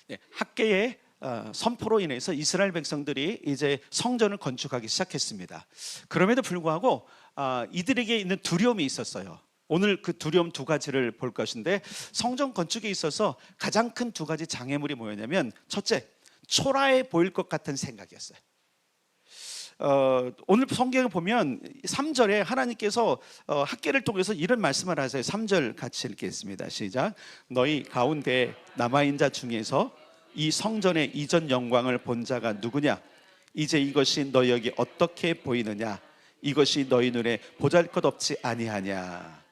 네, 학계의 선포로 인해서 이스라엘 백성들이 이제 성전을 건축하기 시작했습니다. 그럼에도 불구하고 이들에게 있는 두려움이 있었어요. 오늘 그 두려움 두 가지를 볼 것인데, 성전 건축에 있어서 가장 큰 두 가지 장애물이 뭐였냐면, 첫째, 초라해 보일 것 같은 생각이었어요. 오늘 성경을 보면 3절에 하나님께서 학계를 통해서 이런 말씀을 하세요. 3절 같이 읽겠습니다. 시작. 너희 가운데 남아있는 자 중에서 이 성전의 이전 영광을 본 자가 누구냐? 이제 이것이 너희에게 어떻게 보이느냐? 이것이 너희 눈에 보잘것없지 아니하냐?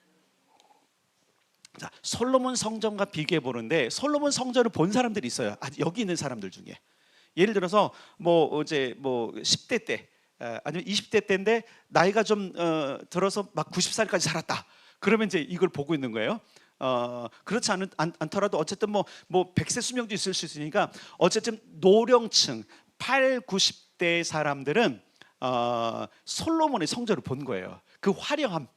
자, 솔로몬 성전과 비교해 보는데, 솔로몬 성전을 본 사람들이 있어요. 여기 있는 사람들 중에. 예를 들어서 이제 10대 때 아니면 20대 때인데 나이가 좀 들어서 막 90살까지 살았다. 그러면 이제 이걸 보고 있는 거예요. 그렇지 않더라도 어쨌든 100세 수명도 있을 수 있으니까, 어쨌든 노령층 8, 90대 사람들은 솔로몬의 성전을 본 거예요. 그 화려함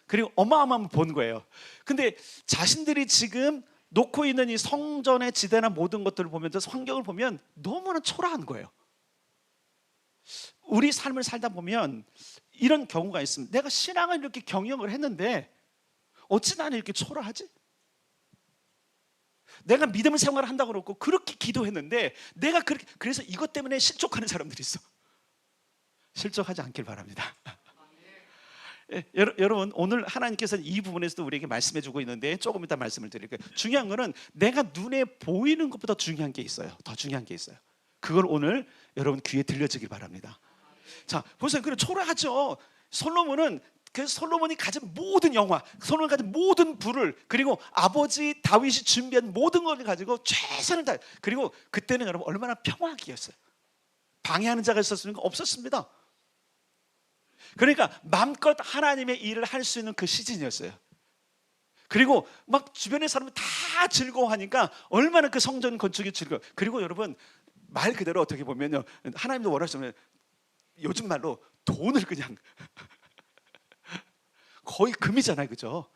그리고 어마어마함을 본 거예요. 근데 자신들이 지금 놓고 있는 이 성전의 지대나 모든 것들을 보면서 환경을 보면 너무나 초라한 거예요. 우리 삶을 살다 보면 이런 경우가 있습니다. 내가 신앙을 이렇게 경영을 했는데 어찌 나는 이렇게 초라하지? 내가 믿음을 생활을 한다고 그러고 그렇게 기도했는데 내가 그래서 이것 때문에 실족하는 사람들이 있어. 실족하지 않길 바랍니다. 여러분, 오늘 하나님께서 이 부분에서도 우리에게 말씀해 주고 있는데 조금 이따 말씀을 드릴게요. 중요한 거는 내가 눈에 보이는 것보다 중요한 게 있어요. 더 중요한 게 있어요. 그걸 오늘 여러분 귀에 들려주길 바랍니다. 자, 보세요. 그래, 초라하죠. 솔로몬이 가진 모든 영화, 솔로몬이 가진 모든 부를, 그리고 아버지 다윗이 준비한 모든 걸 가지고 최선을 다. 그리고 그때는 여러분 얼마나 평화기였어요. 방해하는 자가 있었습니까? 없었습니다. 그러니까 마음껏 하나님의 일을 할 수 있는 그 시즌이었어요. 그리고 막 주변의 사람이 다 즐거워하니까 얼마나 그 성전 건축이 즐거워. 그리고 여러분, 말 그대로 어떻게 보면요, 하나님도 원하시면 요즘 말로 돈을 그냥 거의 금이잖아요, 그죠?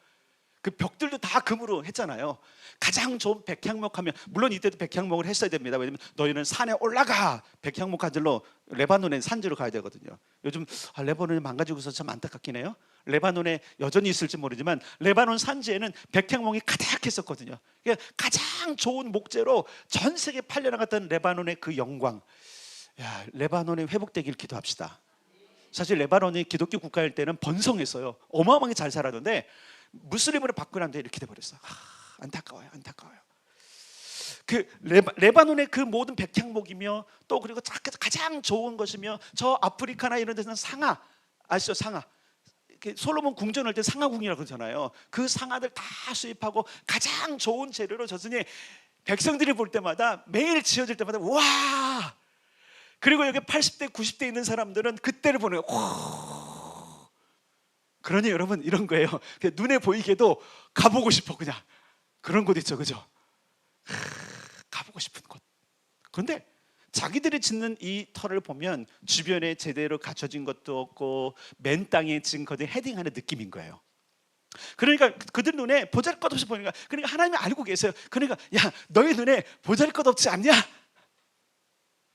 그 벽들도 다 금으로 했잖아요. 가장 좋은 백향목하면, 물론 이때도 백향목을 했어야 됩니다. 왜냐면 너희는 산에 올라가, 백향목 가지러 레바논의 산지로 가야 되거든요. 요즘 레바논이 망가지고 있어서 참 안타깝긴 해요. 레바논에 여전히 있을지 모르지만 레바논 산지에는 백향목이 가득했었거든요. 그러니까 가장 좋은 목재로 전 세계에 팔려나갔던 레바논의 그 영광, 레바논이 회복되길 기도합시다. 사실 레바논이 기독교 국가일 때는 번성했어요. 어마어마하게 잘 살았는데 무슬림으로 바꾸고 난 뒤에 이렇게 돼버렸어. 안타까워요. 그 레바논의 그 모든 백향목이며, 또 그리고 가장 좋은 것이며, 저 아프리카나 이런 데서는 상아, 아시죠? 상아. 솔로몬 궁전할 때 상아궁이라고 그러잖아요. 그 상아들 다 수입하고 가장 좋은 재료로 졌으니 백성들이 볼 때마다, 매일 지어질 때마다 와. 그리고 여기 80대 90대 있는 사람들은 그때를 보는 거예요. 그러니 여러분, 이런 거예요. 눈에 보이게도 가보고 싶어. 그냥 그런 곳 있죠, 그죠? 가보고 싶은 곳. 그런데 자기들이 짓는 이 터를 보면 주변에 제대로 갖춰진 것도 없고 맨 땅에 지금 거기 헤딩하는 느낌인 거예요. 그러니까 그들 눈에 보잘것없이 보니까, 그러니까 하나님이 알고 계세요. 그러니까 야, 너희 눈에 보잘것없지 않냐?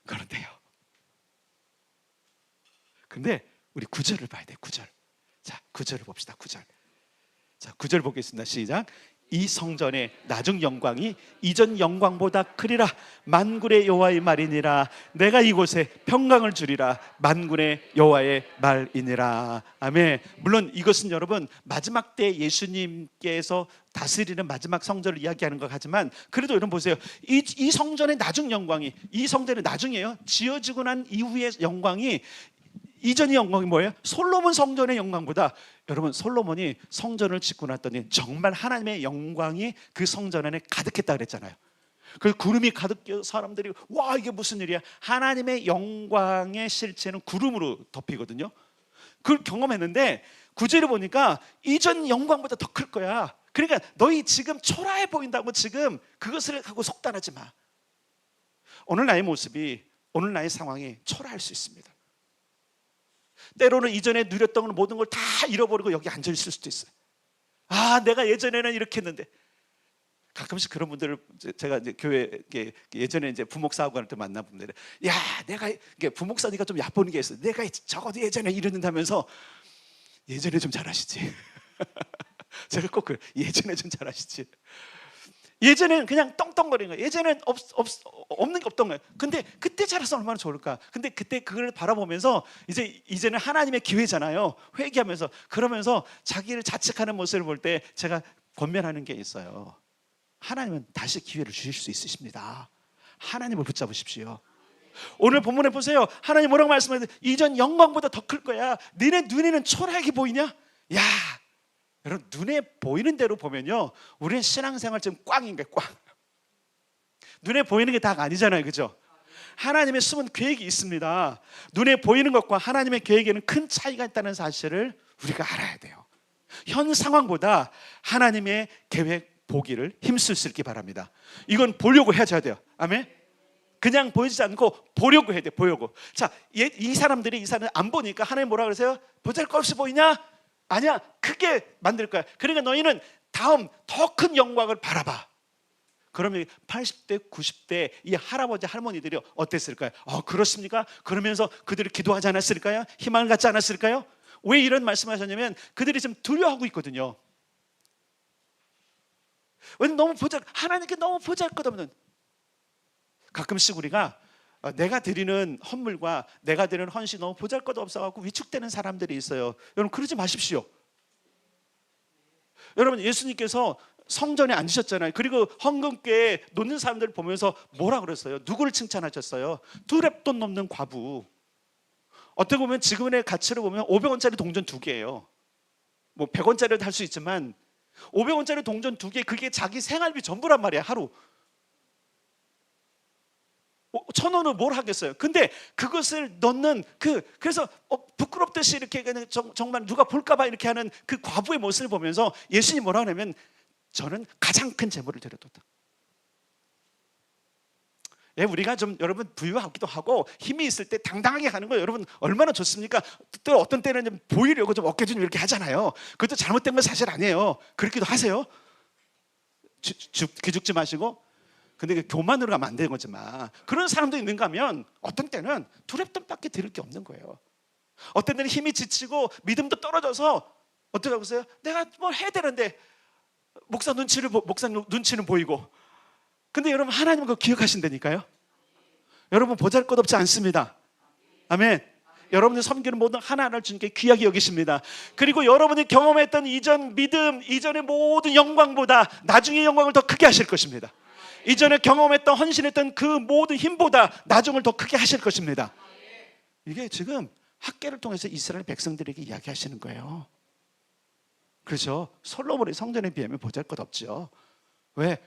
그런데요. 근데 우리 9절을 봐야 돼. 9절. 자, 9절을 봅시다. 9절. 자, 9절 보겠습니다. 시작. 이 성전의 나중 영광이 이전 영광보다 크리라. 만군의 여호와의 말이니라. 내가 이곳에 평강을 주리라. 만군의 여호와의 말이니라. 아멘. 물론 이것은 여러분 마지막 때 예수님께서 다스리는 마지막 성전을 이야기하는 것 같지만, 그래도 여러분 보세요. 이 성전의 나중 영광이, 이 성전의 나중이에요. 지어지고 난 이후의 영광이, 이전의 영광이 뭐예요? 솔로몬 성전의 영광보다, 여러분 솔로몬이 성전을 짓고 났더니 정말 하나님의 영광이 그 성전 안에 가득했다 그랬잖아요. 그래서 구름이 가득해서 사람들이 와, 이게 무슨 일이야? 하나님의 영광의 실체는 구름으로 덮이거든요. 그걸 경험했는데 9절에 보니까 이전 영광보다 더 클 거야. 그러니까 너희 지금 초라해 보인다고 지금 그것을 하고 속단하지 마. 오늘 나의 모습이, 오늘 나의 상황이 초라할 수 있습니다. 때로는 이전에 누렸던 모든 걸 다 잃어버리고 여기 앉아 있을 수도 있어요. 내가 예전에는 이렇게 했는데. 가끔씩 그런 분들을 제가 이제 교회 예전에 이제 부목사하고 할 때 만나보면, 야, 내가 이게 부목사니까 좀 얕보는 게 있어. 내가 적어도 예전에 이랬는다면서 예전에 좀 잘하시지. 제가 꼭 그래. 예전에 좀 잘하시지. 예전에는 그냥 떵떵거리는 거예요. 예전엔 없는 게 없던 거예요. 근데 그때 잘했으면 얼마나 좋을까. 근데 그때 그걸 바라보면서 이제는 하나님의 기회잖아요. 회개하면서 그러면서 자기를 자책하는 모습을 볼 때 제가 권면하는 게 있어요. 하나님은 다시 기회를 주실 수 있으십니다. 하나님을 붙잡으십시오. 오늘 본문에 보세요. 하나님 뭐라고 말씀하세요? 이전 영광보다 더 클 거야. 너네 눈에는 초라하게 보이냐? 야, 여러분, 눈에 보이는 대로 보면요, 우리는 신앙생활 지금 꽝인 거예요. 꽝. 눈에 보이는 게 다가 아니잖아요, 그죠? 하나님의 숨은 계획이 있습니다. 눈에 보이는 것과 하나님의 계획에는 큰 차이가 있다는 사실을 우리가 알아야 돼요. 현 상황보다 하나님의 계획 보기를 힘쓸 수 있기 바랍니다. 이건 보려고 해야 돼요. 아멘. 그냥 보이지 않고 보려고 해야 돼. 보려고. 자, 이 사람들이 안 보니까 하나님 뭐라 그러세요? 보잘것없이 보이냐? 아니야, 크게 만들 거야. 그러니까 너희는 다음 더 큰 영광을 바라봐. 그러면 80대, 90대 이 할아버지 할머니들이 어땠을까요? 그렇습니까? 그러면서 그들이 기도하지 않았을까요? 희망을 갖지 않았을까요? 왜 이런 말씀하셨냐면 그들이 지금 두려워하고 있거든요. 왜냐면 하나님께 너무 보잘것없는. 가끔씩 우리가 내가 드리는 헌물과 내가 드리는 헌신이 너무 보잘것없어갖고 위축되는 사람들이 있어요. 여러분, 그러지 마십시오. 여러분, 예수님께서 성전에 앉으셨잖아요. 그리고 헌금궤에 놓는 사람들을 보면서 뭐라 그랬어요? 누구를 칭찬하셨어요? 두렙돈 넘는 과부. 어떻게 보면 지금의 가치로 보면 500원짜리 동전 2개예요. 뭐 100원짜리도 할 수 있지만 500원짜리 동전 2개, 그게 자기 생활비 전부란 말이야, 하루. 1,000원은 뭘 하겠어요? 근데 그것을 넣는 그래서 부끄럽듯이 이렇게 그냥 정말 누가 볼까봐 이렇게 하는 그 과부의 모습을 보면서 예수님이 뭐라 하냐면, 저는 가장 큰 재물을 드렸다. 예, 우리가 좀 여러분 부유하기도 하고 힘이 있을 때 당당하게 하는 거 여러분 얼마나 좋습니까? 또 어떤 때는 좀 보이려고 좀 어깨 좀 이렇게 하잖아요. 그것도 잘못된 건 사실 아니에요. 그렇기도 하세요. 기죽지 마시고. 근데 그 교만으로 가면 안 되는 거지만, 그런 사람도 있는가 하면 어떤 때는 두렵돈밖에 드릴 게 없는 거예요. 어떤 때는 힘이 지치고 믿음도 떨어져서 어떡하고 있어요? 내가 뭘 해야 되는데 목사 눈치는 보이고. 근데 여러분, 하나님은 그거 기억하신다니까요. 여러분, 보잘것없지 않습니다. 아멘. 여러분이 섬기는 모든 하나하나를 주님께 귀하게 여기십니다. 그리고 여러분이 경험했던 이전 믿음, 이전의 모든 영광보다 나중의 영광을 더 크게 하실 것입니다. 이전에 경험했던 헌신했던 그 모든 힘보다 나중을 더 크게 하실 것입니다. 이게 지금 학계를 통해서 이스라엘 백성들에게 이야기하시는 거예요. 그렇죠? 솔로몬의 성전에 비하면 보잘것없죠. 왜?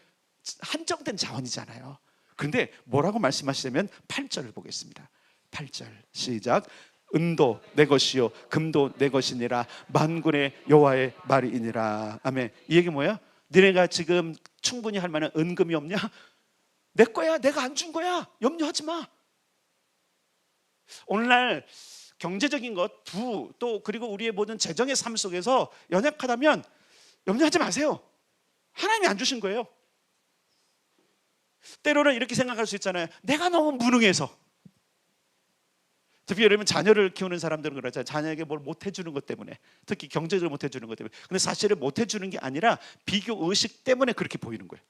한정된 자원이잖아요. 그런데 뭐라고 말씀하시냐면 8절을 보겠습니다. 8절 시작. 은도 내 것이요 금도 내 것이니라 만군의 여호와의 말이니라. 아멘. 이 얘기 뭐예요? 너네가 지금 충분히 할 만한 은금이 없냐? 내 거야. 내가 안 준 거야. 염려하지 마. 오늘날 경제적인 것, 또 그리고 우리의 모든 재정의 삶 속에서 연약하다면 염려하지 마세요. 하나님이 안 주신 거예요. 때로는 이렇게 생각할 수 있잖아요. 내가 너무 무능해서. 특히 여러분, 자녀를 키우는 사람들은 그러잖아요. 자녀에게 뭘 못 해주는 것 때문에, 특히 경제적으로 못 해주는 것 때문에. 근데 사실은 못 해주는 게 아니라 비교 의식 때문에 그렇게 보이는 거예요.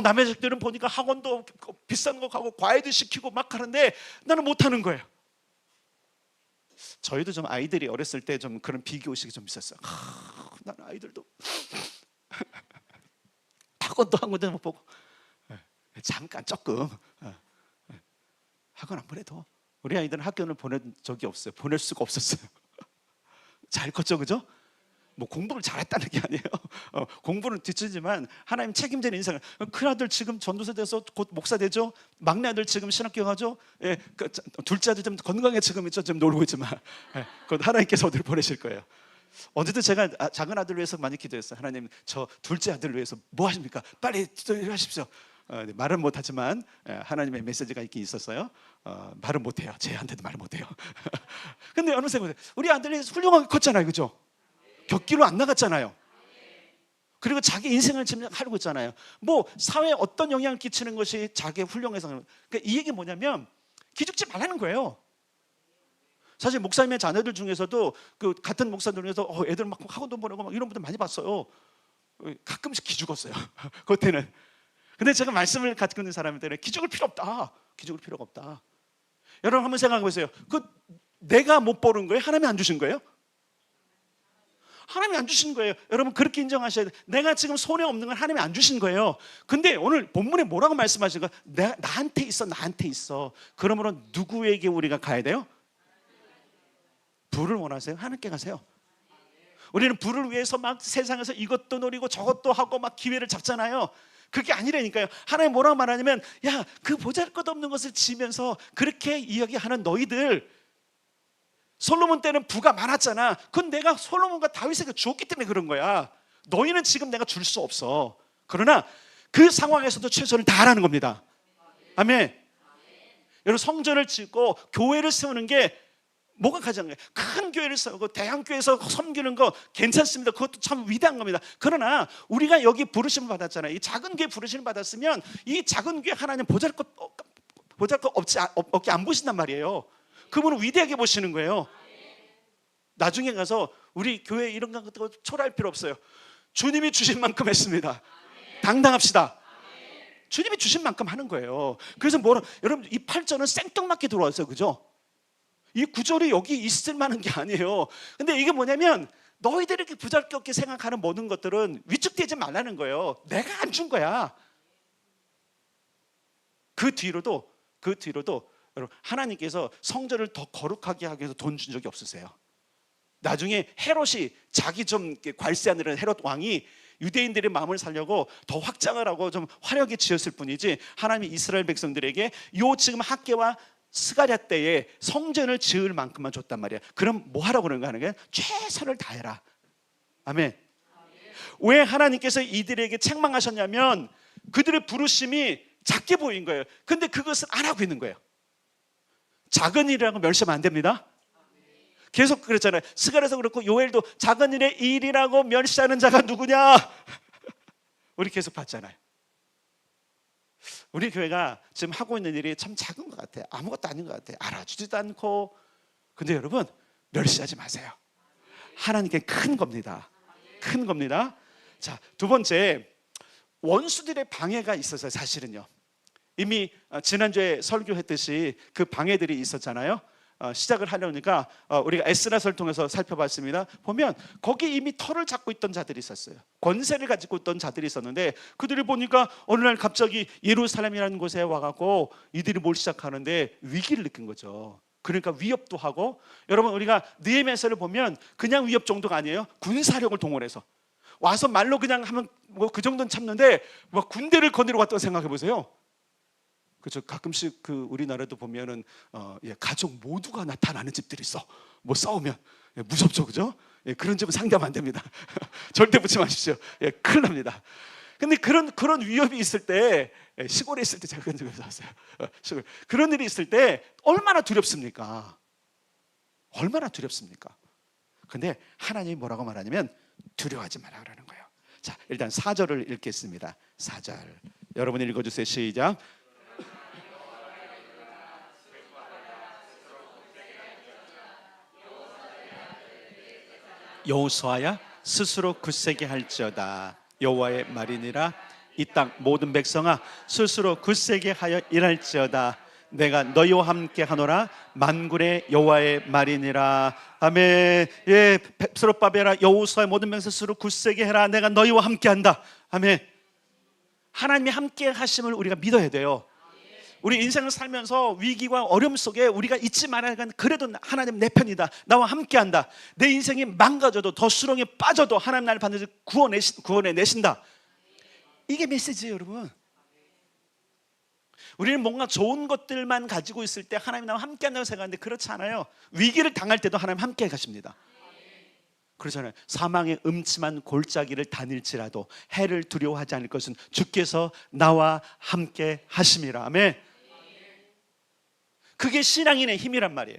남의 자식들은 보니까 학원도 비싼 거 가고 과외도 시키고 막 하는데 나는 못 하는 거예요. 저희도 좀 아이들이 어렸을 때 좀 그런 비교 의식이 좀 있었어요. 나는 아이들도 학원도 한 군데 못 보고 잠깐 조금 학원 안 보내도 우리 아이들은 학교를 보낸 적이 없어요. 보낼 수가 없었어요. 잘 컸죠, 그죠? 뭐 공부를 잘했다는 게 아니에요. 공부는 뒤치지만 하나님 책임지는 인생을. 큰 아들 지금 전도사 돼서 곧 목사 되죠. 막내 아들 지금 신학교 가죠. 예, 둘째 아들 좀 건강해 지금 있죠. 좀 놀고 있지만 그건 하나님께서 어디를 보내실 거예요. 어제도 제가 작은 아들 위해서 많이 기도했어요. 하나님, 저 둘째 아들 위해서 뭐 하십니까? 빨리 하십시오. 말은 못하지만 하나님의 메시지가 있긴 있었어요. 말은 못해요. 쟤한테도 말을 못해요. 근데 어느새 우리 아들이 훌륭하게 컸잖아요, 그죠? 격기로 안 나갔잖아요. 그리고 자기 인생을 지금 살고 있잖아요. 뭐 사회에 어떤 영향을 끼치는 것이 자기의 훌륭해서. 그러니까 이 얘기 뭐냐면 기죽지 말라는 거예요. 사실 목사님의 자녀들 중에서도 그 같은 목사들 중에서 애들 막 학원도 보내고 막 이런 분들 많이 봤어요. 가끔씩 기죽었어요. 그때는. 근데 제가 말씀을 가지고 있는 사람들은 기죽을 필요 없다. 기죽을 필요가 없다. 여러분 한번 생각해 보세요. 그 내가 못 버는 거예요? 하나님이 안 주신 거예요? 하나님이 안 주신 거예요. 여러분 그렇게 인정하셔야 돼요. 내가 지금 손에 없는 건 하나님이 안 주신 거예요. 근데 오늘 본문에 뭐라고 말씀하신 거예요? 나한테 있어, 나한테 있어. 그러므로 누구에게 우리가 가야 돼요? 부를 원하세요? 하나님께 가세요. 우리는 부를 위해서 막 세상에서 이것도 노리고 저것도 하고 막 기회를 잡잖아요. 그게 아니라니까요. 하나님 뭐라고 말하냐면, 야, 그 보잘것없는 것을 지면서 그렇게 이야기하는 너희들, 솔로몬 때는 부가 많았잖아. 그건 내가 솔로몬과 다윗에게 주었기 때문에 그런 거야. 너희는 지금 내가 줄 수 없어. 그러나 그 상황에서도 최선을 다하라는 겁니다. 아멘. 여러분 성전을 짓고 교회를 세우는 게 뭐가 가장 큰 교회를 세우고 대형교회에서 섬기는 거 괜찮습니다. 그것도 참 위대한 겁니다. 그러나 우리가 여기 부르심을 받았잖아요. 이 작은 교회 부르심을 받았으면 이 작은 교회 하나님 보잘것 없게 안 보신단 말이에요. 그분은 위대하게 보시는 거예요. 나중에 가서 우리 교회 이런 것 초라할 필요 없어요. 주님이 주신 만큼 했습니다. 당당합시다. 주님이 주신 만큼 하는 거예요. 그래서 여러분 이 8절은 생뚱맞게 들어왔어요. 그죠? 이 구절이 여기 있을 만한 게 아니에요. 근데 이게 뭐냐면 너희들이 이렇게 부잘것없게 생각하는 모든 것들은 위축되지 말라는 거예요. 내가 안 준 거야. 그 뒤로도 여러분 하나님께서 성전을 더 거룩하게 하기 위해서 돈 준 적이 없으세요. 나중에 헤롯이 자기 좀 괄세하는 헤롯 왕이 유대인들의 마음을 살려고 더 확장을 하고 좀 화려하게 지었을 뿐이지 하나님이 이스라엘 백성들에게 요 지금 학개와 스가랴 때에 성전을 지을 만큼만 줬단 말이야. 그럼 뭐 하라고 그러는 거 하는 거야? 최선을 다해라. 아멘. 왜 하나님께서 이들에게 책망하셨냐면 그들의 부르심이 작게 보인 거예요. 근데 그것은 안 하고 있는 거예요. 작은 일이라고 멸시하면 안 됩니다. 계속 그랬잖아요. 스가랴에서 그렇고 요엘도 작은 일의 일이라고 멸시하는 자가 누구냐? 우리 계속 봤잖아요. 우리 교회가 지금 하고 있는 일이 참 작은 것 같아요. 아무것도 아닌 것 같아요. 알아주지도 않고. 근데 여러분 멸시하지 마세요. 하나님께 큰 겁니다. 큰 겁니다. 자, 두 번째, 원수들의 방해가 있어서 사실은요. 이미 지난주에 설교했듯이 그 방해들이 있었잖아요. 시작을 하려니까 우리가 에스라서를 통해서 살펴봤습니다. 보면 거기 이미 털을 잡고 있던 자들이 있었어요. 권세를 가지고 있던 자들이 있었는데 그들이 보니까 어느 날 갑자기 예루살렘이라는 곳에 와갖고 이들이 뭘 시작하는데 위기를 느낀 거죠. 그러니까 위협도 하고, 여러분 우리가 느헤미야서를 보면 그냥 위협 정도가 아니에요. 군사력을 동원해서 와서 말로 그냥 하면 뭐 그 정도는 참는데 막 군대를 거느리러 왔다고 생각해 보세요. 그렇죠. 가끔씩 그 우리나라도 보면은 가족 모두가 나타나는 집들이 있어. 뭐 싸우면 무섭죠, 그죠? 그런 집은 상대하면 안 됩니다. 절대 붙지 마십시오. 큰일 납니다. 근데 그런 위협이 있을 때, 시골에 있을 때 제가 그런 적이 있었어요. 시골 그런 일이 있을 때 얼마나 두렵습니까? 얼마나 두렵습니까? 근데 하나님이 뭐라고 말하냐면 두려워하지 말라 그러는 거예요. 자, 일단 4절을 읽겠습니다. 4절 여러분 읽어주세요. 시작. 여호수아야 스스로 굳세게 할지어다. 여호와의 말이니라. 이 땅 모든 백성아 스스로 굳세게 하여 일할지어다. 내가 너희와 함께 하노라. 만군의 여호와의 말이니라. 아멘. 스룹바벨아 여호수아의 모든 백성 스스로 굳세게 해라. 내가 너희와 함께 한다. 아멘. 하나님이 함께 하심을 우리가 믿어야 돼요. 우리 인생을 살면서 위기와 어려움 속에 우리가 잊지 말아야 하는, 그래도 하나님 내 편이다. 나와 함께한다. 내 인생이 망가져도 더 수렁에 빠져도 하나님 나를 반드시 구원해내신다. 이게 메시지예요, 여러분. 우리는 뭔가 좋은 것들만 가지고 있을 때 하나님 나와 함께한다고 생각하는데 그렇지 않아요. 위기를 당할 때도 하나님 함께 가십니다. 그러잖아요. 사망의 음침한 골짜기를 다닐지라도 해를 두려워하지 않을 것은 주께서 나와 함께 하심이라. 아멘. 그게 신앙인의 힘이란 말이에요.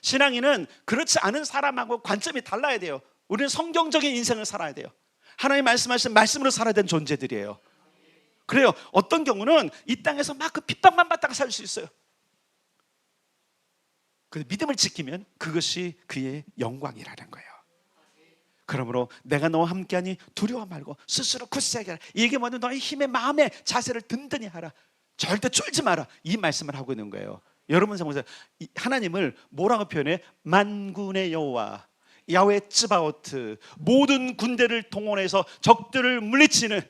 신앙인은 그렇지 않은 사람하고 관점이 달라야 돼요. 우리는 성경적인 인생을 살아야 돼요. 하나님 말씀하신 말씀으로 살아야 되는 존재들이에요. 그래요. 어떤 경우는 이 땅에서 막 그 핍박만 받다가 살 수 있어요. 그 믿음을 지키면 그것이 그의 영광이라는 거예요. 그러므로 내가 너와 함께하니 두려워 말고 스스로 굳세게 하라. 이게 뭐냐면 너의 힘의 마음의 자세를 든든히 하라. 절대 쫄지 마라. 이 말씀을 하고 있는 거예요. 여러분 생각해보세요. 하나님을 뭐라고 표현해? 만군의 여호와, 야훼 츠바오트, 모든 군대를 동원해서 적들을 물리치는,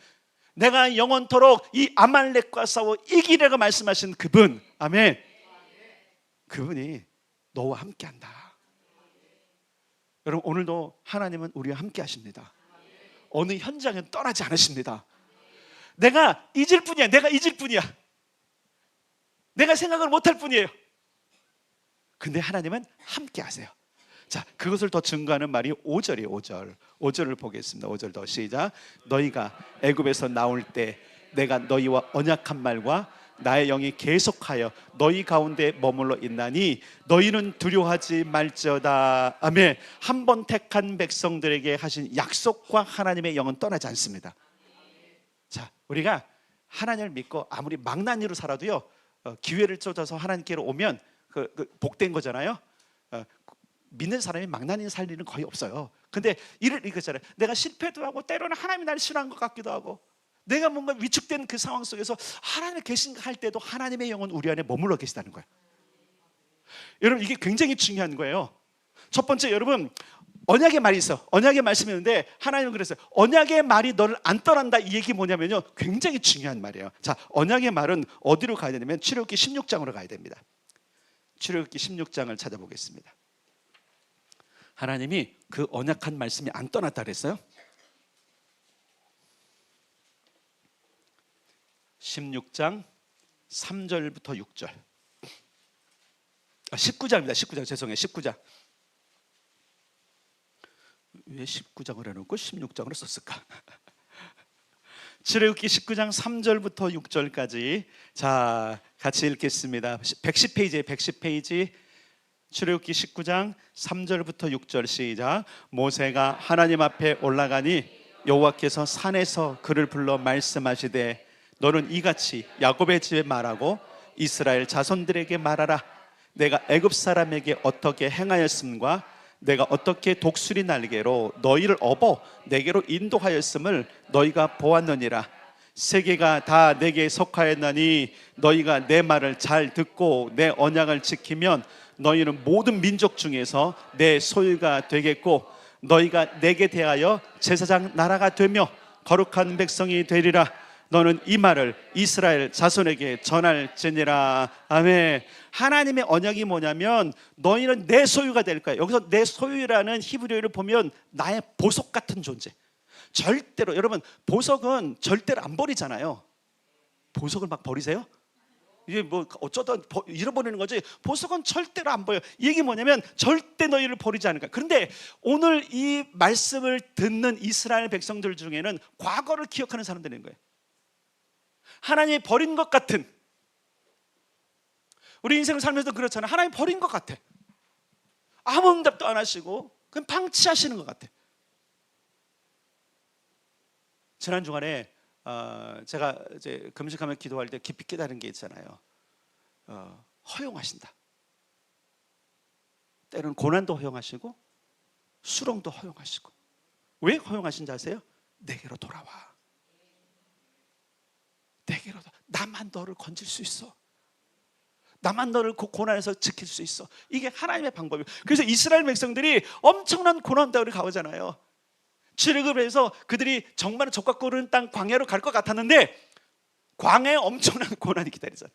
내가 영원토록 이 아말렉과 싸워 이기리라고 말씀하신 그분, 아멘. 그분이 너와 함께한다. 여러분, 오늘도 하나님은 우리와 함께 하십니다. 어느 현장에 떠나지 않으십니다. 내가 잊을 뿐이야. 내가 잊을 뿐이야. 내가 생각을 못할 뿐이에요. 근데 하나님은 함께 하세요. 자, 그것을 더 증거하는 말이 5절이에요. 5절. 5절을 보겠습니다. 5절 더 시작. 너희가 애굽에서 나올 때 내가 너희와 언약한 말과 나의 영이 계속하여 너희 가운데 머물러 있나니 너희는 두려워하지 말지어다. 아멘. 한 번 택한 백성들에게 하신 약속과 하나님의 영은 떠나지 않습니다. 자, 우리가 하나님을 믿고 아무리 망나니로 살아도요, 기회를 쫓아서 하나님께로 오면 그 복된 거잖아요. 믿는 사람이 망나니 살 일은 거의 없어요. 근데 이거잖아요. 내가 실패도 하고 때로는 하나님이 나를 싫어한 것 같기도 하고, 내가 뭔가 위축된 그 상황 속에서 하나님을 계신가 할 때도 하나님의 영은 우리 안에 머물러 계시다는 거예요. 여러분, 이게 굉장히 중요한 거예요. 첫 번째, 여러분, 언약의 말이 있어. 언약의 말씀이 있는데 하나님은 그랬어요. 언약의 말이 너를 안 떠난다. 이 얘기 뭐냐면요, 굉장히 중요한 말이에요. 자, 언약의 말은 어디로 가야 되냐면 출애굽기 16장으로 가야 됩니다. 출애굽기 16장을 찾아보겠습니다. 하나님이 그 언약한 말씀이 안 떠났다 그랬어요. 16장 3절부터 6절. 19장입니다. 19장, 죄송해요. 19장. 왜 19장을 해놓고 16장으로 썼을까? 출애굽기 19장 3절부터 6절까지. 자, 같이 읽겠습니다. 110페이지에 110페이지. 출애굽기 19장 3절부터 6절 시작. 모세가 하나님 앞에 올라가니 여호와께서 산에서 그를 불러 말씀하시되 너는 이같이 야곱의 집에 말하고 이스라엘 자손들에게 말하라. 내가 애굽 사람에게 어떻게 행하였음과 내가 어떻게 독수리 날개로 너희를 업어 내게로 인도하였음을 너희가 보았느니라. 세계가 다 내게 속하였나니 너희가 내 말을 잘 듣고 내 언약을 지키면 너희는 모든 민족 중에서 내 소유가 되겠고 너희가 내게 대하여 제사장 나라가 되며 거룩한 백성이 되리라. 너는 이 말을 이스라엘 자손에게 전할지니라. 아멘. 하나님의 언약이 뭐냐면 너희는 내 소유가 될 거야. 여기서 내 소유라는 히브리어를 보면 나의 보석 같은 존재. 절대로, 여러분, 보석은 절대로 안 버리잖아요. 보석을 막 버리세요? 이게 뭐 어쩌다 잃어버리는 거지. 보석은 절대로 안 버려요. 이 얘기 뭐냐면 절대 너희를 버리지 않을 거야. 그런데 오늘 이 말씀을 듣는 이스라엘 백성들 중에는 과거를 기억하는 사람들인 거예요. 하나님이 버린 것 같은, 우리 인생을 살면서 그렇잖아요. 하나님 버린 것 같아. 아무 응답도 안 하시고 그냥 방치하시는 것 같아. 지난 주간에 제가 이제 금식하며 기도할 때 깊이 깨달은 게 있잖아요. 허용하신다. 때로는 고난도 허용하시고 수렁도 허용하시고. 왜 허용하신지 아세요? 내게로 돌아와. 내게로, 나만 너를 건질 수 있어. 나만 너를 고난에서 지킬 수 있어. 이게 하나님의 방법이에요. 그래서 이스라엘 백성들이 엄청난 고난 가운데 가오잖아요. 출애굽을 해서 그들이 정말 적과 꿀은 땅 광야로 갈 것 같았는데 광야에 엄청난 고난이 기다리잖아요.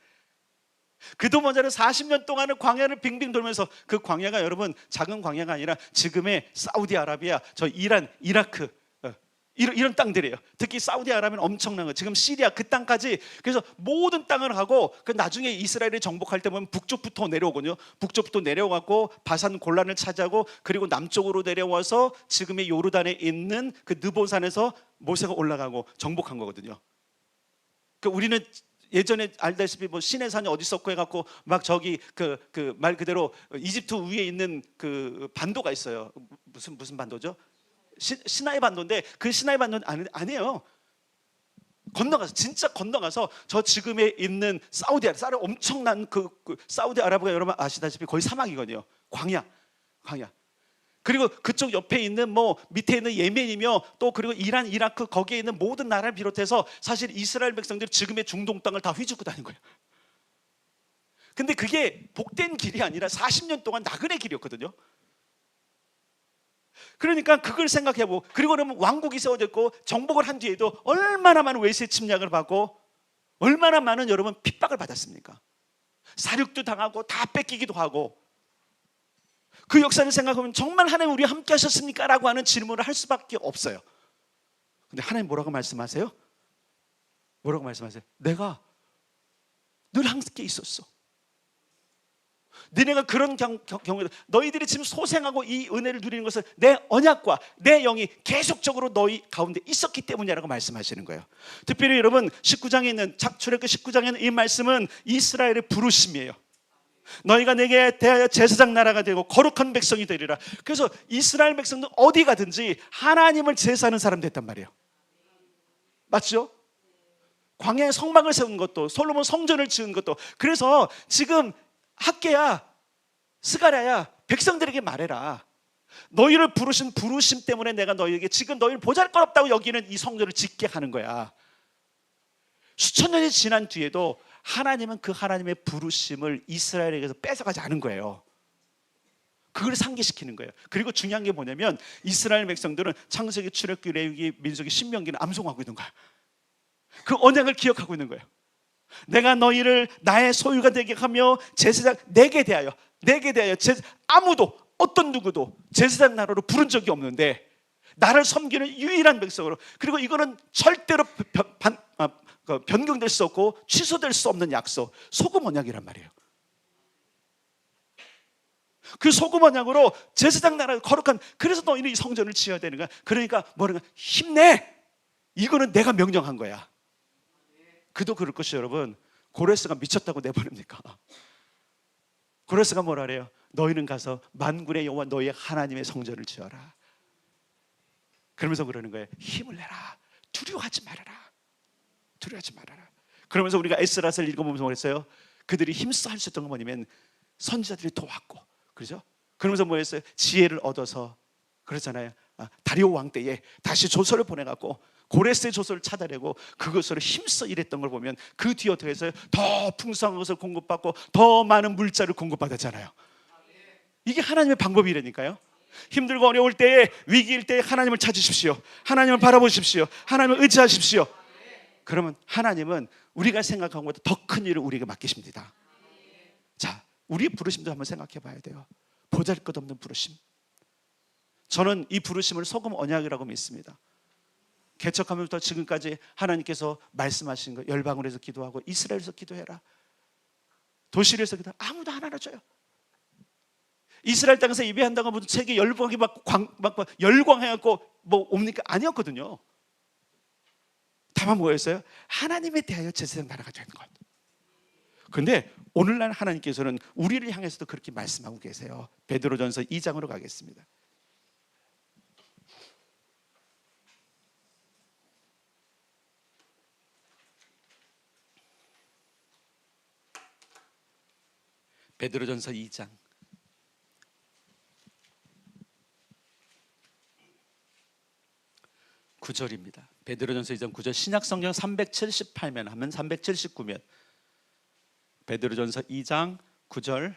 그도 먼저는 40년 동안은 광야를 빙빙 돌면서, 그 광야가 여러분 작은 광야가 아니라 지금의 사우디아라비아, 저 이란, 이라크, 이런 땅들이에요. 특히 사우디아라비아는 엄청난 거. 지금 시리아 그 땅까지. 그래서 모든 땅을 하고 그 나중에 이스라엘이 정복할 때 보면 북쪽부터 내려오거든요. 북쪽부터 내려가고 바산 골란을 차지하고 그리고 남쪽으로 내려와서 지금의 요르단에 있는 그 느보산에서 모세가 올라가고 정복한 거거든요. 그 우리는 예전에 알다시피 뭐 시내산이 어디 있었고 해갖고 막 저기 그 말 그대로 이집트 위에 있는 그 반도가 있어요. 무슨 반도죠? 시나이 반도인데 그 시나이 반도는 아니에요. 건너가서 진짜 건너가서 저 지금에 있는 사우디아라비아 엄청난 그 사우디아라비아가 여러분 아시다시피 거의 사막이거든요. 광야. 그리고 그쪽 옆에 있는 뭐 밑에 있는 예멘이며 또 그리고 이란, 이라크 거기에 있는 모든 나라를 비롯해서 사실 이스라엘 백성들이 지금의 중동 땅을 다 휘젓고 다닌 거예요. 근데 그게 복된 길이 아니라 40년 동안 나그네 길이었거든요. 그러니까 그걸 생각해보고, 그리고 그러면 왕국이 세워졌고 정복을 한 뒤에도 얼마나 많은 외세 침략을 받고 얼마나 많은 여러분 핍박을 받았습니까? 사륙도 당하고 다 뺏기기도 하고. 그 역사를 생각하면 정말 하나님 우리와 함께 하셨습니까? 라고 하는 질문을 할 수밖에 없어요. 근데 하나님 뭐라고 말씀하세요? 뭐라고 말씀하세요? 내가 늘 함께 있었어. 너네가 그런 경우에 너희들이 지금 소생하고 이 은혜를 누리는 것은 내 언약과 내 영이 계속적으로 너희 가운데 있었기 때문이라고 말씀하시는 거예요. 특별히 여러분 19장에 있는 출애굽기 19장에 있는 이 말씀은 이스라엘의 부르심이에요. 너희가 내게 대하여 제사장 나라가 되고 거룩한 백성이 되리라. 그래서 이스라엘 백성들 어디 가든지 하나님을 제사하는 사람 됐단 말이에요. 맞죠? 광야에 성막을 세운 것도, 솔로몬 성전을 지은 것도. 그래서 지금 학개야, 스가랴야, 백성들에게 말해라. 너희를 부르신 부르심 때문에 내가 너희에게 지금 너희를 보잘것없다고 여기는 이 성전을 짓게 하는 거야. 수천 년이 지난 뒤에도 하나님은 그 하나님의 부르심을 이스라엘에게서 뺏어가지 않은 거예요. 그걸 상기시키는 거예요. 그리고 중요한 게 뭐냐면 이스라엘 백성들은 창세기, 출애굽기, 레위기, 민수기, 신명기는 암송하고 있는 거야. 그 언약을 기억하고 있는 거예요. 내가 너희를 나의 소유가 되게 하며 제사장 내게 대하여 아무도 어떤 누구도 제사장 나라로 부른 적이 없는데 나를 섬기는 유일한 백성으로, 그리고 이거는 절대로 변경될 수 없고 취소될 수 없는 약속, 소금 언약이란 말이에요. 그 소금 언약으로 제사장 나라 거룩한, 그래서 너희는 이 성전을 지어야 되는 거야. 그러니까 뭐라고, 힘내. 이거는 내가 명령한 거야. 그도 그럴 것이 여러분, 고레스가 미쳤다고 내보냅니까? 고레스가 뭐라 그래요? 너희는 가서 만군의 여호와 너희의 하나님의 성전을 지어라. 그러면서 그러는 거예요. 힘을 내라. 두려워하지 말아라. 그러면서 우리가 에스라서를 읽어보면서 뭐랬어요? 그들이 힘써 할 수 있던 건 뭐냐면 선지자들이 도왔고, 그렇죠? 그러면서 뭐 했어요? 지혜를 얻어서, 그렇잖아요. 다리오 왕 때에 다시 조서를 보내갖고 고레스의 조서를 찾아내고 그것으로 힘써 일했던 걸 보면 그 뒤에 어떻게 했어요? 더 풍성한 것을 공급받고 더 많은 물자를 공급받았잖아요. 이게 하나님의 방법이라니까요. 힘들고 어려울 때에, 위기일 때에 하나님을 찾으십시오. 하나님을 바라보십시오. 하나님을 의지하십시오. 그러면 하나님은 우리가 생각한 것보다 더 큰 일을 우리에게 맡기십니다. 자, 우리의 부르심도 한번 생각해 봐야 돼요. 보잘것없는 부르심. 저는 이 부르심을 소금 언약이라고 믿습니다. 개척하면부터 지금까지 하나님께서 말씀하신 거, 열방으로 해서 기도하고 이스라엘에서 기도해라, 도시에서 기도하라, 아무도 안 알아줘요. 이스라엘 땅에서 예배한다고 무슨 세계 열방이 막 열광해갖고 뭐 옵니까? 아니었거든요. 다만 뭐였어요? 하나님에 대하여 제사장 나라가 되는 것. 그런데 오늘날 하나님께서는 우리를 향해서도 그렇게 말씀하고 계세요. 베드로전서 2장으로 가겠습니다. 베드로전서 2장 9절입니다. 베드로전서 2장 9절. 신약성경 378면 하면 379면 베드로전서 2장 9절.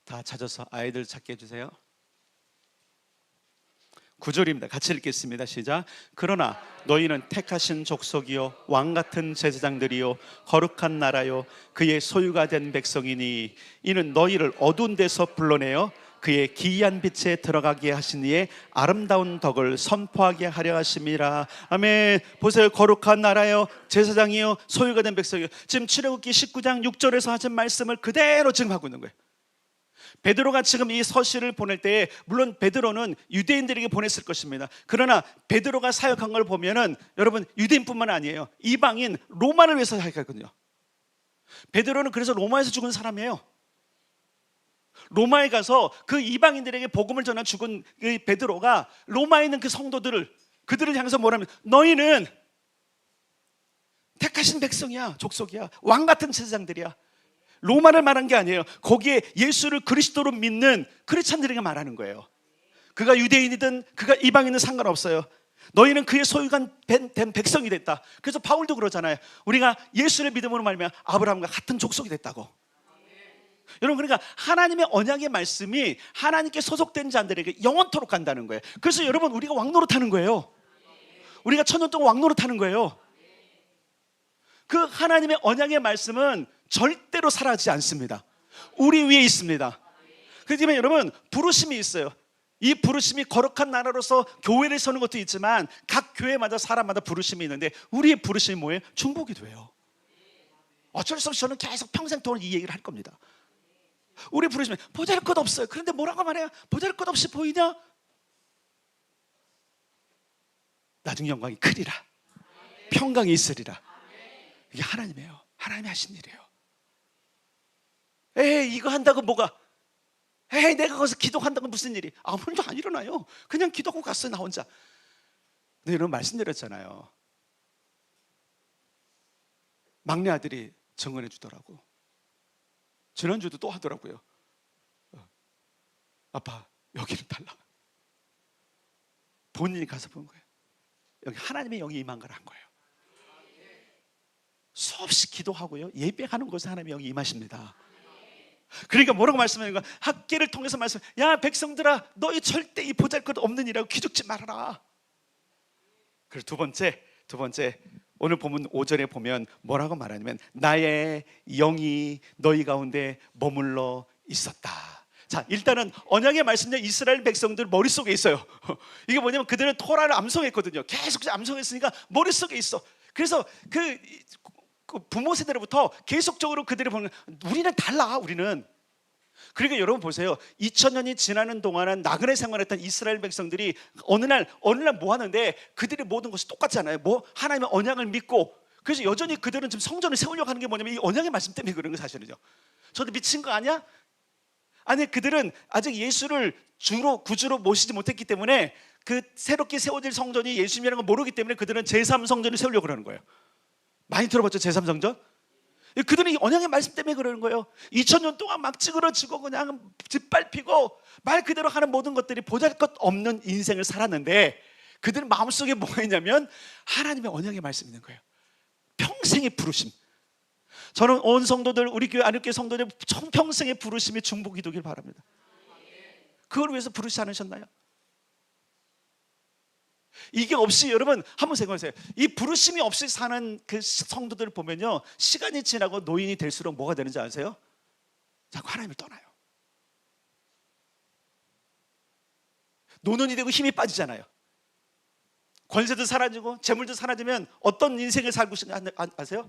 다 찾아서 아이들 찾게 해주세요. 9절입니다. 같이 읽겠습니다. 시작. 그러나 너희는 택하신 족속이요 왕같은 제사장들이요 거룩한 나라요 그의 소유가 된 백성이니 이는 너희를 어두운 데서 불러내어 그의 기이한 빛에 들어가게 하신 이의 아름다운 덕을 선포하게 하려 하심이라. 아멘. 보세요. 거룩한 나라요 제사장이요 소유가 된 백성이요. 지금 출애굽기 19장 6절에서 하신 말씀을 그대로 지금 하고 있는 거예요. 베드로가 지금 이 서신을 보낼 때에 물론 베드로는 유대인들에게 보냈을 것입니다. 그러나 베드로가 사역한 걸 보면은 여러분 유대인뿐만 아니에요. 이방인 로마를 위해서 사역했거든요. 베드로는 그래서 로마에서 죽은 사람이에요. 로마에 가서 그 이방인들에게 복음을 전한 죽은 그 베드로가 로마에 있는 그 성도들을 그들을 향해서 뭐라면 너희는 택하신 백성이야, 족속이야, 왕 같은 제사장들이야. 로마를 말한 게 아니에요. 거기에 예수를 그리스도로 믿는 크리스찬들에게 말하는 거예요. 그가 유대인이든 그가 이방인은 상관없어요. 너희는 그의 소유가 된 백성이 됐다. 그래서 바울도 그러잖아요. 우리가 예수를 믿음으로 말하면 아브라함과 같은 족속이 됐다고. 여러분, 그러니까 하나님의 언약의 말씀이 하나님께 소속된 자들에게 영원토록 간다는 거예요. 그래서 여러분, 우리가 왕노릇하는 거예요. 우리가 천년 동안 왕노릇하는 거예요. 그 하나님의 언약의 말씀은 절대로 사라지지 않습니다. 우리 위에 있습니다. 그렇지만 여러분, 부르심이 있어요. 이 부르심이 거룩한 나라로서 교회를 서는 것도 있지만 각 교회마다 사람마다 부르심이 있는데 우리의 부르심이 뭐예요? 중보기도예요. 어쩔 수 없이 저는 계속 평생 동안 이 얘기를 할 겁니다. 우리 부르심이 보잘것없어요. 그런데 뭐라고 말해요? 보잘것없이 보이냐? 나중 영광이 크리라, 평강이 있으리라. 이게 하나님이에요. 하나님이 하신 일이에요. 에이, 이거 한다고 뭐가, 에이, 내가 거기서 기도한다고 무슨 일이, 아무 일도 안 일어나요. 그냥 기도하고 갔어요, 나 혼자. 근데 여러분, 말씀드렸잖아요. 막내 아들이 증언해 주더라고. 지난주도 또 하더라고요. 아빠, 여기는 달라. 본인이 가서 본 거예요. 여기 하나님의 영이 임한 걸 한 거예요. 수없이 기도하고요, 예배하는 곳에 하나님의 영이 임하십니다. 그러니까 뭐라고 말씀하는 거야? 학계를 통해서 말씀, 야 백성들아, 너희 절대 이 보잘것 없는 일하고 기죽지 말아라. 그리고 두 번째 오늘 본문 5절에 보면 뭐라고 말하냐면 나의 영이 너희 가운데 머물러 있었다. 자, 일단은 언약의 말씀은 이스라엘 백성들 머릿속에 있어요. 이게 뭐냐면 그들은 토라를 암송했거든요. 계속 암송했으니까 머릿속에 있어. 그래서 그 부모 세대로부터 계속적으로 그들이 보는, 우리는 달라, 우리는. 그러니까 여러분 보세요. 2000년이 지나는 동안은 나그네 생활했던 이스라엘 백성들이 어느 날 뭐 하는데 그들의 모든 것이 똑같잖아요. 뭐 하나님의 언약을 믿고. 그래서 여전히 그들은 지금 성전을 세우려고 하는 게 뭐냐면 이 언약의 말씀 때문에 그런 거 사실은요. 저도 미친 거 아니야? 아니, 그들은 아직 예수를 구주로 모시지 못했기 때문에 그 새롭게 세워질 성전이 예수님이라는 걸 모르기 때문에 그들은 제3성전을 세우려고 그러는 거예요. 많이 들어봤죠, 제3성전? 그들은 이 언약의 말씀 때문에 그러는 거예요. 2000년 동안 막 찌그러지고 그냥 짓밟히고 말 그대로 하는 모든 것들이 보잘것없는 인생을 살았는데 그들은 마음속에 뭐가 있냐면 하나님의 언약의 말씀이 있는 거예요. 평생의 부르심. 저는 온 성도들, 우리 교회 안일교회 성도들 평생의 부르심이 중보기 되길 바랍니다. 그걸 위해서 부르시지 않으셨나요? 이게 없이 여러분 한번 생각하세요. 이 부르심이 없이 사는 그 성도들을 보면요, 시간이 지나고 노인이 될수록 뭐가 되는지 아세요? 자꾸 하나님을 떠나요. 노년이 되고 힘이 빠지잖아요. 권세도 사라지고 재물도 사라지면 어떤 인생을 살고 있는지 아세요?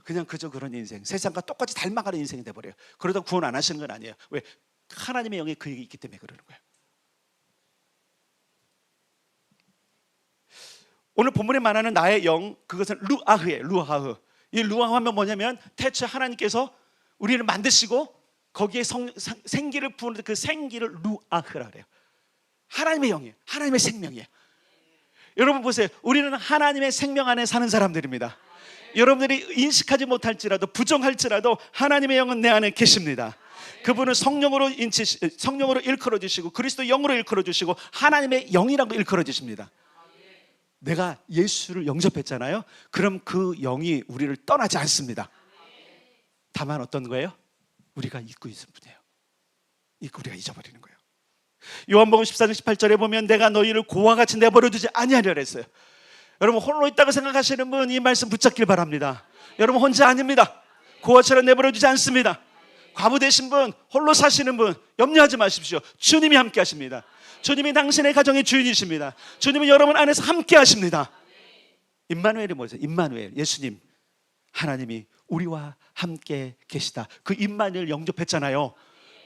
그냥 그저 그런 인생, 세상과 똑같이 닮아가는 인생이 돼버려요. 그러다 구원 안 하시는 건 아니에요. 왜? 하나님의 영이 그에게 있기 때문에 그러는 거예요. 오늘 본문에 말하는 나의 영, 그것은 루아흐예요. 루아흐. 이 루아흐 하면 뭐냐면 태초에 하나님께서 우리를 만드시고 거기에 생기를 부으는데 그 생기를 루아흐라 그래요. 하나님의 영이에요. 하나님의 생명이에요. 여러분 보세요. 우리는 하나님의 생명 안에 사는 사람들입니다. 여러분들이 인식하지 못할지라도 부정할지라도 하나님의 영은 내 안에 계십니다. 그분은 성령으로 일컬어 주시고 그리스도 영으로 일컬어 주시고 하나님의 영이라고 일컬어 주십니다. 내가 예수를 영접했잖아요. 그럼 그 영이 우리를 떠나지 않습니다. 다만 어떤 거예요? 우리가 잊고 있는 분이에요. 우리가 잊어버리는 거예요. 요한복음 14장 18절에 보면 내가 너희를 고와 같이 내버려두지 아니하리라 했어요. 여러분 홀로 있다고 생각하시는 분 이 말씀 붙잡길 바랍니다. 여러분 혼자 아닙니다. 고아처럼 내버려두지 않습니다. 과부 되신 분, 홀로 사시는 분 염려하지 마십시오. 주님이 함께 하십니다. 주님이 당신의 가정의 주인이십니다. 주님은 여러분 안에서 함께 하십니다. 임마누엘이 뭐죠? 임마누엘, 예수님, 하나님이 우리와 함께 계시다. 그 임마누엘 영접했잖아요.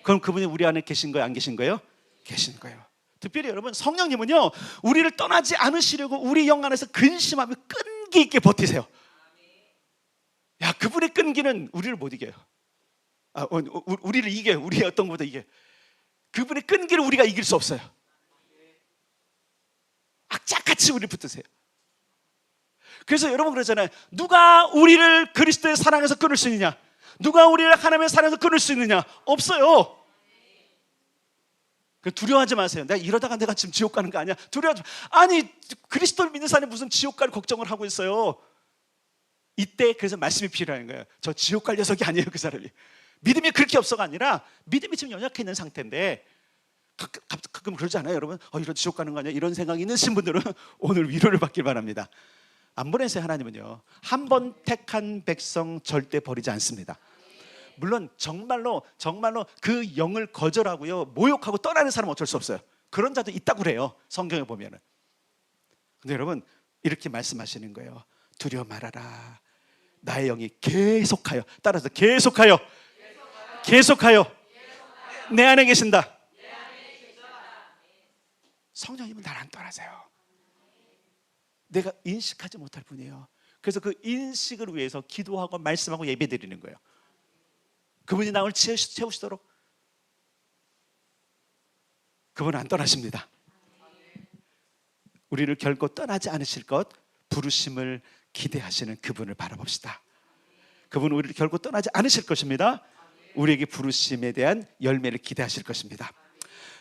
그럼 그분이 우리 안에 계신 거예요? 안 계신 거예요? 계신 거예요. 특별히 여러분 성령님은요, 우리를 떠나지 않으시려고 우리 영 안에서 근심하며 끈기 있게 버티세요. 야, 그분의 끈기는 우리를 못 이겨요. 우리를 이겨요. 우리의 어떤 것보다 이겨요. 그분의 끈기를 우리가 이길 수 없어요. 악착같이 우리 붙드세요. 그래서 여러분 그러잖아요. 누가 우리를 그리스도의 사랑에서 끊을 수 있느냐? 누가 우리를 하나님의 사랑에서 끊을 수 있느냐? 없어요. 두려워하지 마세요. 내가 이러다가 내가 지금 지옥 가는 거 아니야? 두려워하지 마. 아니, 그리스도를 믿는 사람이 무슨 지옥 갈 걱정을 하고 있어요. 이때 그래서 말씀이 필요한 거예요. 저 지옥 갈 녀석이 아니에요, 그 사람이. 믿음이 그렇게 없어가 아니라 믿음이 지금 연약해 있는 상태인데, 가끔 그러지 않아요, 여러분? 이런 지옥 가는 거 아니야? 이런 생각이 있으신 분들은 오늘 위로를 받길 바랍니다. 안 보내세요. 하나님은요, 한 번 택한 백성 절대 버리지 않습니다. 물론 정말로 그 영을 거절하고요, 모욕하고 떠나는 사람은 어쩔 수 없어요. 그런 자도 있다고 그래요, 성경에 보면은. 근데 여러분, 이렇게 말씀하시는 거예요. 두려워 말아라. 나의 영이 계속하여, 따라서 계속하여 내 안에 계신다. 성령님은 날 안 떠나세요. 내가 인식하지 못할 뿐이에요. 그래서 그 인식을 위해서 기도하고 말씀하고 예배드리는 거예요. 그분이 나를 채우시도록. 그분은 안 떠나십니다. 우리를 결코 떠나지 않으실 것, 부르심을 기대하시는 그분을 바라봅시다. 그분은 우리를 결코 떠나지 않으실 것입니다. 우리에게 부르심에 대한 열매를 기대하실 것입니다.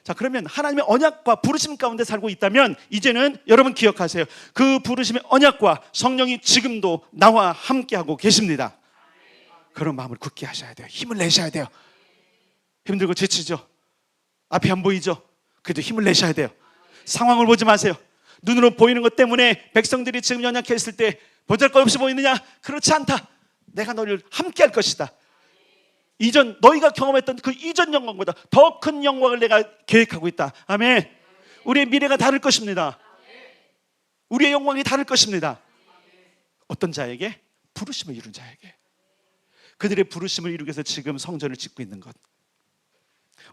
자, 그러면 하나님의 언약과 부르심 가운데 살고 있다면 이제는 여러분 기억하세요. 그 부르심의 언약과 성령이 지금도 나와 함께하고 계십니다. 그런 마음을 굳게 하셔야 돼요. 힘을 내셔야 돼요. 힘들고 지치죠? 앞이 안 보이죠? 그래도 힘을 내셔야 돼요. 상황을 보지 마세요. 눈으로 보이는 것 때문에 백성들이 지금 연약해 있을 때 보잘것없이 보이느냐? 그렇지 않다. 내가 너를 함께 할 것이다. 너희가 경험했던 그 이전 영광보다 더 큰 영광을 내가 계획하고 있다. 아멘. 우리의 미래가 다를 것입니다. 우리의 영광이 다를 것입니다. 어떤 자에게? 부르심을 이룬 자에게. 그들의 부르심을 이루기 위해서 지금 성전을 짓고 있는 것.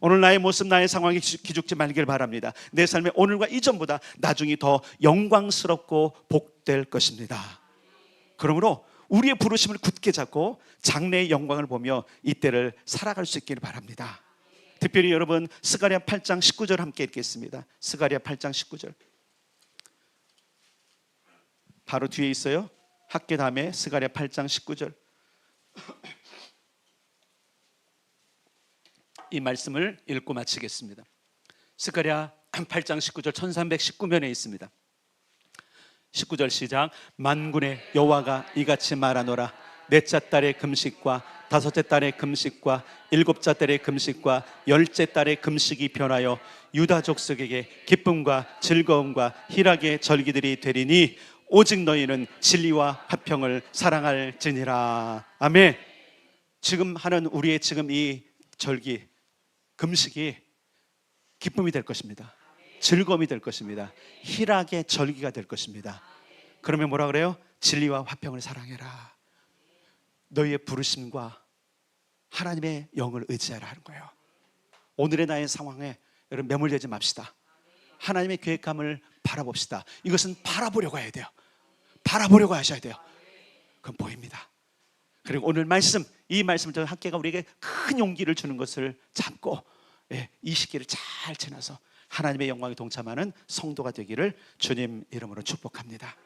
오늘 나의 모습, 나의 상황이 기죽지 말길 바랍니다. 내 삶의 오늘과 이전보다 나중이 더 영광스럽고 복될 것입니다. 그러므로 우리의 부르심을 굳게 잡고 장래의 영광을 보며 이때를 살아갈 수 있기를 바랍니다. 특별히 여러분, 스가랴 8장 19절 함께 읽겠습니다. 스가랴 8장 19절. 바로 뒤에 있어요. 학계 다음에 스가랴 8장 19절. 이 말씀을 읽고 마치겠습니다. 스가랴 8장 19절 1319면에 있습니다. 19절 시작. 만군의 여호와가 이같이 말하노라. 넷째 달의 금식과 다섯째 달의 금식과 일곱째 달의 금식과 열째 달의 금식이 변하여 유다 족속에게 기쁨과 즐거움과 희락의 절기들이 되리니 오직 너희는 진리와 화평을 사랑할지니라. 아멘. 지금 하는 우리의 지금 이 절기, 금식이 기쁨이 될 것입니다. 즐거움이 될 것입니다. 희락의 절기가 될 것입니다. 그러면 뭐라 그래요? 진리와 화평을 사랑해라. 너희의 부르심과 하나님의 영을 의지하라 하는 거예요. 오늘의 나의 상황에 여러분 매몰되지 맙시다. 하나님의 계획감을 바라봅시다. 이것은 바라보려고 해야 돼요. 바라보려고 하셔야 돼요. 그건 보입니다. 그리고 오늘 말씀, 이 말씀을 통해 학계가 우리에게 큰 용기를 주는 것을 잡고 이 시기를 잘 지나서 하나님의 영광에 동참하는 성도가 되기를 주님 이름으로 축복합니다.